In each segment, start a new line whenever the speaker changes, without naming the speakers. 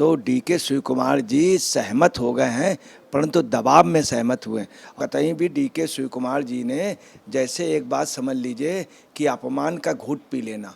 तो डीके शिव कुमार जी सहमत हो गए हैं, परंतु दबाव में सहमत हुए। कतई भी डीके शिव कुमार जी ने जैसे एक बात समझ लीजिए कि अपमान का घूंट पी लेना,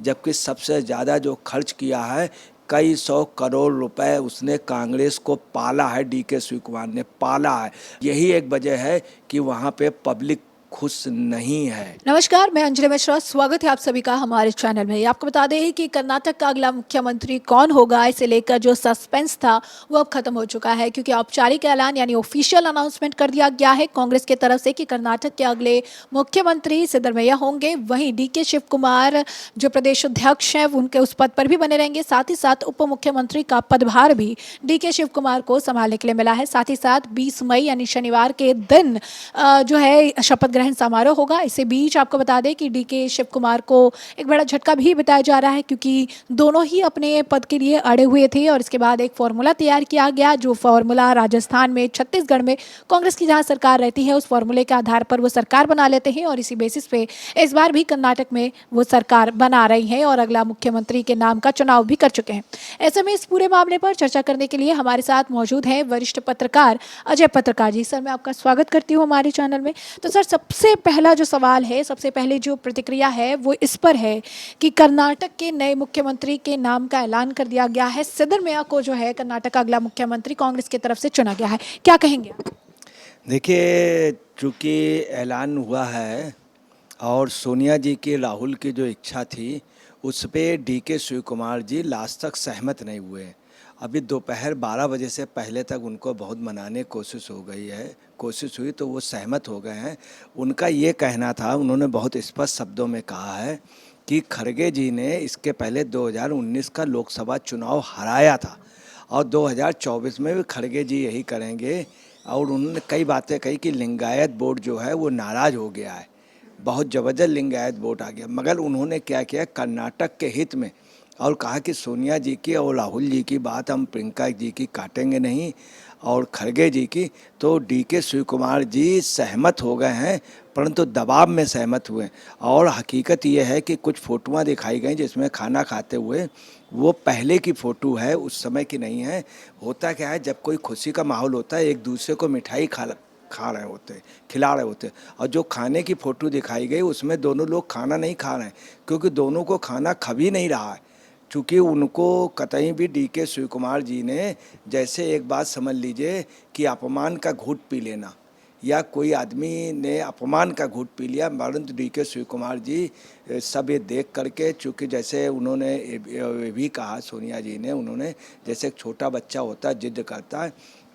जबकि सबसे ज़्यादा जो खर्च किया है कई 100 करोड़ रुपए उसने कांग्रेस को पाला है, डीके शिव कुमार ने पाला है। यही एक वजह है कि वहाँ पे पब्लिक खुश नहीं है।
नमस्कार, मैं अंजलि मिश्रा। स्वागत है आप सभी का हमारे चैनल में। आपको बता दें कि कर्नाटक का अगला मुख्यमंत्री कौन होगा, इसे लेकर जो सस्पेंस था वो अब खत्म हो चुका है, क्योंकि औपचारिक ऐलान यानी ऑफिशियल अनाउंसमेंट कर दिया गया है कांग्रेस की तरफ से कि कर्नाटक के अगले मुख्यमंत्री सिद्धरमैया होंगे। वहीं डीके शिव कुमार जो प्रदेश अध्यक्ष हैं उनके उस पद पर भी बने रहेंगे। साथ ही साथ उप मुख्यमंत्री का पदभार भी डीके शिव कुमार को संभालने के लिए मिला है। साथ ही साथ 20 मई यानी शनिवार के दिन जो है शपथ ग्रहण समारोह होगा। इसी बीच आपको बता दें कि डीके शिव कुमार को एक बड़ा झटका भी बताया जा रहा है, क्योंकि दोनों ही अपने पद के लिए अड़े हुए थे और इसके बाद एक फॉर्मूला तैयार किया गया, जो फॉर्मूला राजस्थान में, छत्तीसगढ़ में कांग्रेस की जहां सरकार रहती है उस फॉर्मूले के आधार पर वो सरकार बना लेते हैं और इसी बेसिस पे इस बार भी कर्नाटक में वो सरकार बना रही है और अगला मुख्यमंत्री के नाम का चुनाव भी कर चुके हैं। ऐसे में इस पूरे मामले पर चर्चा करने के लिए हमारे साथ मौजूद हैं वरिष्ठ पत्रकार अजय पत्रकार जी। सर, मैं आपका स्वागत करती हूँ हमारे चैनल में। तो सर, सबसे पहला जो सवाल है, सबसे पहले जो प्रतिक्रिया है वो इस पर है कि कर्नाटक के नए मुख्यमंत्री के नाम का ऐलान कर दिया गया है। सिद्धरमैया को जो है कर्नाटक का अगला मुख्यमंत्री कांग्रेस की तरफ से चुना गया है। क्या कहेंगे आप?
देखिए, चूँकि ऐलान हुआ है और सोनिया जी की राहुल की जो इच्छा थी उस पे डीके शिव कुमार जी लास्ट तक सहमत नहीं हुए। अभी दोपहर 12 बजे से पहले तक उनको बहुत मनाने कोशिश हो गई है, कोशिश हुई तो वो सहमत हो गए हैं। उनका ये कहना था, उन्होंने बहुत स्पष्ट शब्दों में कहा है कि खड़गे जी ने इसके पहले 2019 का लोकसभा चुनाव हराया था और 2024 में भी खड़गे जी यही करेंगे। और उन्होंने कई बातें कही कि लिंगायत बोर्ड जो है वो नाराज़ हो गया है, बहुत ज़बरदस्त लिंगायत वोट आ गया। मगर उन्होंने क्या किया कर्नाटक के हित में, और कहा कि सोनिया जी की और राहुल जी की बात हम प्रियंका जी की काटेंगे नहीं और खड़गे जी की। तो डीके शिव कुमार जी सहमत हो गए हैं, परंतु दबाव में सहमत हुए। और हकीकत ये है कि कुछ फ़ोटोआँ दिखाई गई जिसमें खाना खाते हुए, वो पहले की फ़ोटो है, उस समय की नहीं है। होता क्या है, जब कोई खुशी का माहौल होता है एक दूसरे को मिठाई खा रहे होते, खिला रहे होते। और जो खाने की फ़ोटो दिखाई गई उसमें दोनों लोग खाना नहीं खा रहे हैं, क्योंकि दोनों को खाना खा भी नहीं रहा है। चूँकि उनको कतई भी डीके शिव कुमार जी ने जैसे एक बात समझ लीजिए कि अपमान का घूंट पी लेना, या कोई आदमी ने अपमान का घूंट पी लिया। परंतु डीके शिव कुमार जी सब ये देख करके, चूँकि जैसे उन्होंने ये भी कहा सोनिया जी ने, उन्होंने जैसे एक छोटा बच्चा होता है जिद करता है,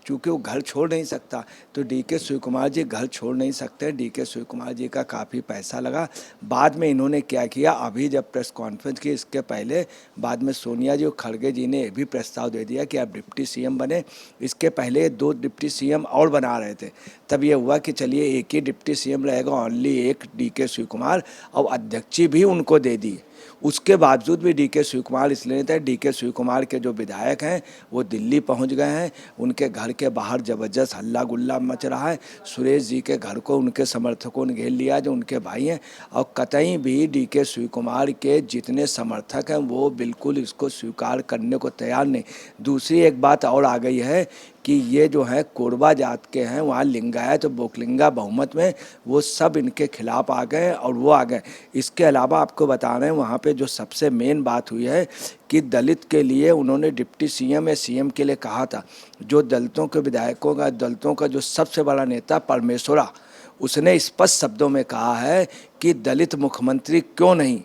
चूँकि वो घर छोड़ नहीं सकता, तो डीके शिव कुमार जी घर छोड़ नहीं सकते। डीके शिव कुमार जी का काफ़ी पैसा लगा। बाद में इन्होंने क्या किया, अभी जब प्रेस कॉन्फ्रेंस की इसके पहले, बाद में सोनिया जी और खड़गे जी ने ये भी प्रस्ताव दे दिया कि आप डिप्टी सीएम बने। इसके पहले 2 डिप्टी सीएम और बना रहे थे। तब ये हुआ कि चलिए एक ही डिप्टी सीएम रहेगा, ओनली एक डीके शिव कुमार, और अध्यक्षी भी उनको दे दी। उसके बावजूद भी डीके शिव कुमार इसलिए नहीं थे। डीके शिव कुमार के जो विधायक हैं वो दिल्ली पहुंच गए हैं। उनके घर के बाहर ज़बरदस्त हल्ला गुल्ला मच रहा है। सुरेश जी के घर को उनके समर्थकों ने घेर लिया, जो उनके भाई हैं। और कतई भी डीके शिव कुमार के जितने समर्थक हैं वो बिल्कुल इसको स्वीकार करने को तैयार नहीं। दूसरी एक बात और आ गई है कि ये जो है कोरबा जात के हैं, वहाँ लिंगायत तो बोकलिंगा बहुमत में, वो सब इनके खिलाफ आ गए और वो आ गए। इसके अलावा आपको बता रहे हैं वहाँ पे जो सबसे मेन बात हुई है कि दलित के लिए उन्होंने डिप्टी सीएम या सीएम के लिए कहा था। जो दलितों के विधायकों का, दलितों का जो सबसे बड़ा नेता परमेश्वरा, उसने स्पष्ट शब्दों में कहा है कि दलित मुख्यमंत्री क्यों नहीं,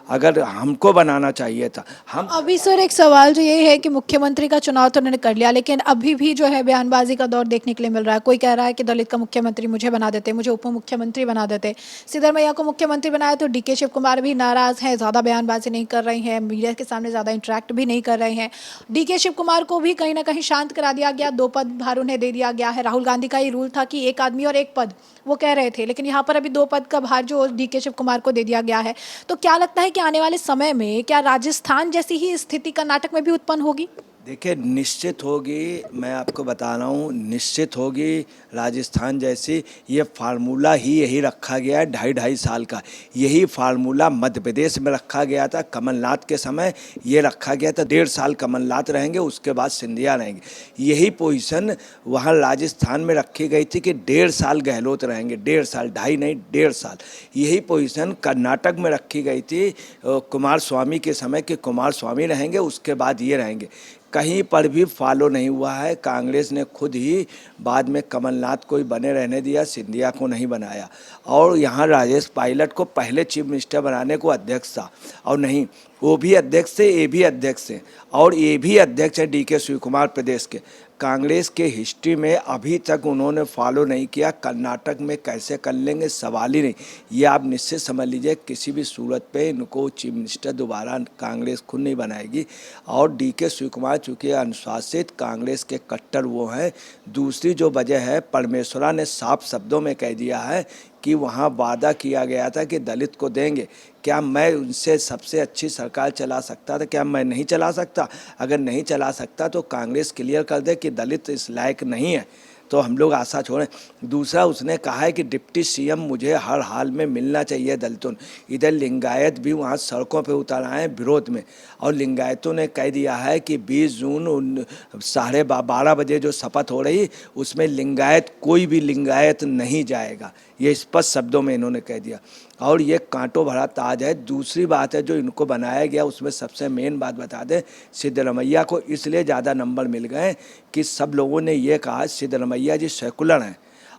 अगर हमको बनाना चाहिए था। हम
अभी सर एक सवाल जो ये है कि मुख्यमंत्री का चुनाव तो उन्होंने कर लिया, लेकिन अभी भी जो है बयानबाजी का दौर देखने के लिए मिल रहा है। कोई कह रहा है कि दलित का मुख्यमंत्री मुझे बना देते, मुझे उप मुख्यमंत्री बना देते। सिद्धरमैया को मुख्यमंत्री बनाया तो डीके शिव कुमार भी नाराज हैं, ज़्यादा बयानबाजी नहीं कर रही हैं, मीडिया के सामने ज़्यादा इंटरेक्ट भी नहीं कर रहे हैं। डीके शिव कुमार को भी कहीं ना कहीं शांत करा दिया गया, 2 पद भार उन्हें दे दिया गया है। राहुल गांधी का ये रूल था कि एक आदमी और एक पद, वो कह रहे थे, लेकिन यहाँ पर अभी 2 पद का भार जो डीके शिव कुमार को दे दिया गया है। तो क्या लगता है कि आने वाले समय में क्या राजस्थान जैसी ही स्थिति कर्नाटक में भी उत्पन्न होगी?
देखिए, निश्चित होगी, मैं आपको बता रहा हूँ, निश्चित होगी राजस्थान जैसी। ये फार्मूला ही यही रखा गया है 2.5 साल का। यही फार्मूला मध्य प्रदेश में रखा गया था कमलनाथ के समय। ये रखा गया था 1.5 साल कमलनाथ रहेंगे, उसके बाद सिंधिया रहेंगे। यही पोजीशन वहाँ राजस्थान में रखी गई थी कि 1.5 साल गहलोत रहेंगे, 1.5 साल, 2.5 नहीं 1.5 साल। यही पोजीशन कर्नाटक में रखी गई थी कुमार स्वामी के समय कि कुमार स्वामी रहेंगे, उसके बाद ये रहेंगे। कहीं पर भी फॉलो नहीं हुआ है। कांग्रेस ने खुद ही बाद में कमलनाथ को ही बने रहने दिया, सिंधिया को नहीं बनाया। और यहाँ राजेश पायलट को पहले चीफ मिनिस्टर बनाने को अध्यक्ष था, और नहीं, वो भी अध्यक्ष थे, ये भी अध्यक्ष थे, और ये भी अध्यक्ष है डीके शिव कुमार प्रदेश के। कांग्रेस के हिस्ट्री में अभी तक उन्होंने फॉलो नहीं किया। कर्नाटक में कैसे कर लेंगे, सवाल ही नहीं। ये आप निश्चित समझ लीजिए, किसी भी सूरत पे इनको चीफ मिनिस्टर दोबारा कांग्रेस खुद नहीं बनाएगी। और डीके शिव कुमार चूँकि अनुशासित कांग्रेस के कट्टर वो हैं। दूसरी जो वजह है, परमेश्वरा ने साफ शब्दों में कह दिया है कि वहाँ वादा किया गया था कि दलित को देंगे। क्या मैं उनसे सबसे अच्छी सरकार चला सकता था? क्या मैं नहीं चला सकता? अगर नहीं चला सकता तो कांग्रेस क्लियर कर दे कि दलित इस लायक नहीं है, तो हम लोग आशा छोड़ें। दूसरा, उसने कहा है कि डिप्टी सीएम मुझे हर हाल में मिलना चाहिए दलितों। इधर लिंगायत भी वहाँ सड़कों पे उतर आए हैं विरोध में, और लिंगायतों ने कह दिया है कि 20 जून 12:30 बजे जो शपथ हो रही, उसमें लिंगायत, कोई भी लिंगायत नहीं जाएगा। ये स्पष्ट शब्दों में इन्होंने कह दिया, और ये कांटों भरा ताज है। दूसरी बात है जो इनको बनाया गया, उसमें सबसे मेन बात बता दें, सिद्धरमैया को इसलिए ज़्यादा नंबर मिल गए कि सब लोगों ने ये कहा सिद्धरमैया जी सेकुलर हैं।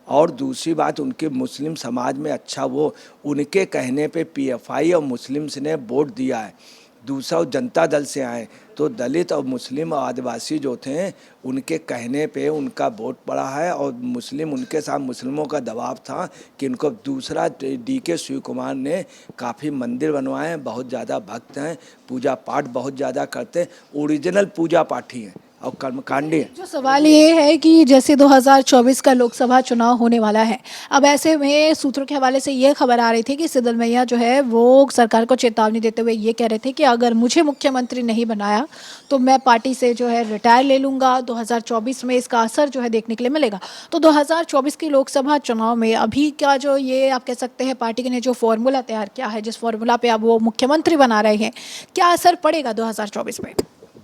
और दूसरी बात, उनके मुस्लिम समाज में अच्छा, वो उनके कहने पे पीएफआई और मुस्लिम्स ने वोट दिया है। दूसरा, वो जनता दल से आए, तो दलित और मुस्लिम और आदिवासी जो थे, उनके कहने पे उनका वोट पड़ा है। और मुस्लिम, उनके साथ मुस्लिमों का दबाव था कि उनको। दूसरा, डीके शिव कुमार ने काफ़ी मंदिर बनवाए हैं, बहुत ज़्यादा भक्त हैं, पूजा पाठ बहुत ज़्यादा करते हैं, ओरिजिनल पूजा पाठी हैं और कर्मकांडी हैं।
जो सवाल ये है कि जैसे 2024 का लोकसभा चुनाव होने वाला है, अब ऐसे में सूत्रों के हवाले से ये खबर आ रही थी कि सिद्धरमैया जो है वो सरकार को चेतावनी देते हुए ये कह रहे थे कि अगर मुझे मुख्यमंत्री नहीं बनाया तो मैं पार्टी से जो है रिटायर ले लूँगा। 2024 में इसका असर जो है देखने के लिए मिलेगा। तो 2024 की लोकसभा चुनाव में अभी का जो ये आप कह सकते हैं पार्टी ने जो फॉर्मूला तैयार किया है, जिस फॉर्मूला पे अब वो मुख्यमंत्री बना रहे हैं, क्या असर पड़ेगा 2024 में?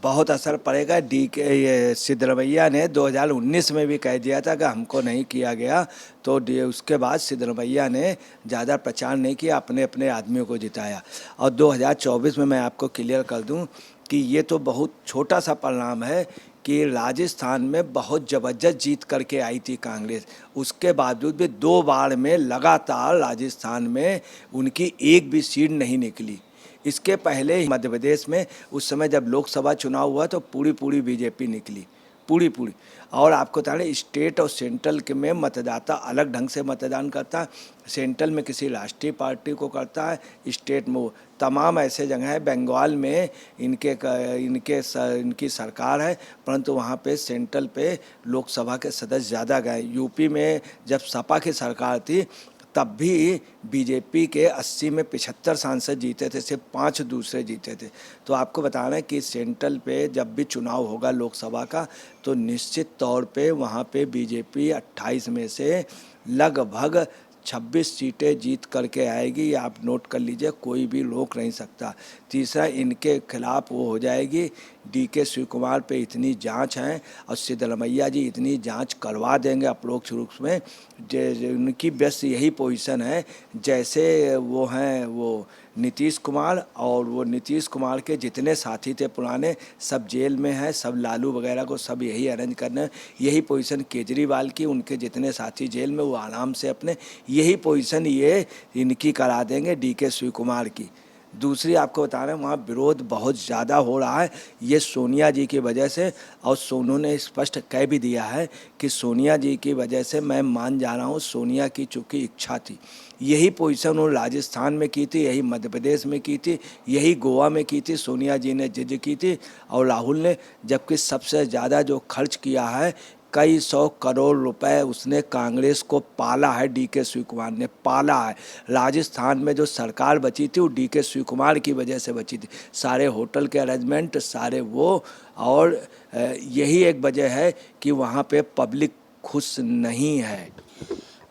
बहुत असर पड़ेगा। ये सिद्धरमैया ने 2019 में भी कह दिया था कि हमको नहीं किया गया, तो उसके बाद सिद्धरमैया ने ज़्यादा प्रचार नहीं किया, अपने अपने आदमियों को जिताया। और 2024 में मैं आपको क्लियर कर दूं कि ये तो बहुत छोटा सा परिणाम है कि राजस्थान में बहुत ज़बरदस्त जीत करके आई थी कांग्रेस। उसके बावजूद भी 2 बार में लगातार राजस्थान में उनकी एक भी सीट नहीं निकली। इसके पहले मध्य प्रदेश में उस समय जब लोकसभा चुनाव हुआ तो पूरी बीजेपी निकली, पूरी। और आपको बता दें, स्टेट और सेंट्रल के में मतदाता अलग ढंग से मतदान करता है। सेंट्रल में किसी राष्ट्रीय पार्टी को करता है, स्टेट में वो तमाम ऐसे जगह है। बंगाल में इनकी सरकार है, परंतु वहाँ पे सेंट्रल पे लोकसभा के सदस्य ज़्यादा गए। यूपी में जब सपा की सरकार थी तब भी बीजेपी के 80 में 75 सांसद जीते थे, सिर्फ 5 दूसरे जीते थे। तो आपको बताना है कि सेंट्रल पे जब भी चुनाव होगा लोकसभा का, तो निश्चित तौर पे वहाँ पे बीजेपी 28 में से लगभग 26 सीटें जीत करके आएगी। ये आप नोट कर लीजिए, कोई भी रोक नहीं सकता। तीसरा, इनके खिलाफ वो हो जाएगी, डीके शिव कुमार पे इतनी जांच है और सिद्धरमैया जी इतनी जांच करवा देंगे अपरोक्ष रूप में। उनकी बस यही पोजीशन है, जैसे वो हैं वो नीतीश कुमार, और वो नीतीश कुमार के जितने साथी थे पुराने, सब जेल में हैं, सब लालू वगैरह को सब यही अरेंज करना। यही पोजीशन केजरीवाल की, उनके जितने साथी जेल में, वो आराम से अपने यही पोजीशन ये इनकी करा देंगे, डीके शिव कुमार की। दूसरी आपको बता रहे हैं, वहाँ विरोध बहुत ज़्यादा हो रहा है, ये सोनिया जी की वजह से। और सोनू ने स्पष्ट कह भी दिया है कि सोनिया जी की वजह से मैं मान जा रहा हूँ, सोनिया की चूँकि इच्छा थी। यही पोजीशन उन्होंने राजस्थान में की थी, यही मध्य प्रदेश में की थी, यही गोवा में की थी, सोनिया जी ने जिद की थी और राहुल ने। जबकि सबसे ज़्यादा जो खर्च किया है कई सौ करोड़ रुपए उसने कांग्रेस को पाला है, डीके शिव कुमार ने पाला है। राजस्थान में जो सरकार बची थी वो डीके शिव कुमार की वजह से बची थी। सारे होटल के अरेंजमेंट, सारे वो, और यही एक वजह है कि वहाँ पे पब्लिक खुश नहीं है।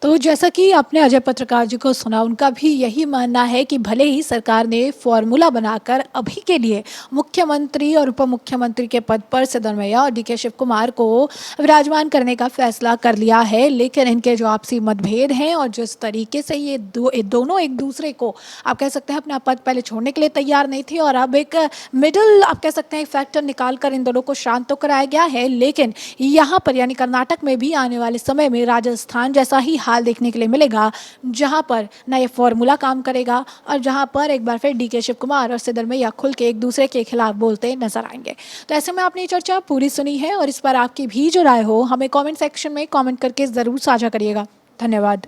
तो जैसा कि आपने अजय पत्रकार जी को सुना, उनका भी यही मानना है कि भले ही सरकार ने फॉर्मूला बनाकर अभी के लिए मुख्यमंत्री और उप मुख्यमंत्री के पद पर सिद्धरमैया और डीके शिव कुमार को विराजमान करने का फैसला कर लिया है, लेकिन इनके जो आपसी मतभेद हैं और जिस तरीके से ये दोनों एक दूसरे को आप कह सकते हैं अपना पद पहले छोड़ने के लिए तैयार नहीं थे, और अब एक मिडिल आप कह सकते हैं फैक्टर निकाल कर इन दोनों को शांत तो कराया गया है। लेकिन यहाँ पर यानी कर्नाटक में भी आने वाले समय में राजस्थान जैसा ही हाल देखने के लिए मिलेगा, जहां पर ना ये फॉर्मूला काम करेगा और जहां पर एक बार फिर डीके शिव कुमार और सिद्धरमैया खुल के एक दूसरे के खिलाफ बोलते नजर आएंगे। तो ऐसे में आपने ये चर्चा पूरी सुनी है और इस पर आपकी भी जो राय हो हमें कमेंट सेक्शन में कमेंट करके ज़रूर साझा करिएगा। धन्यवाद।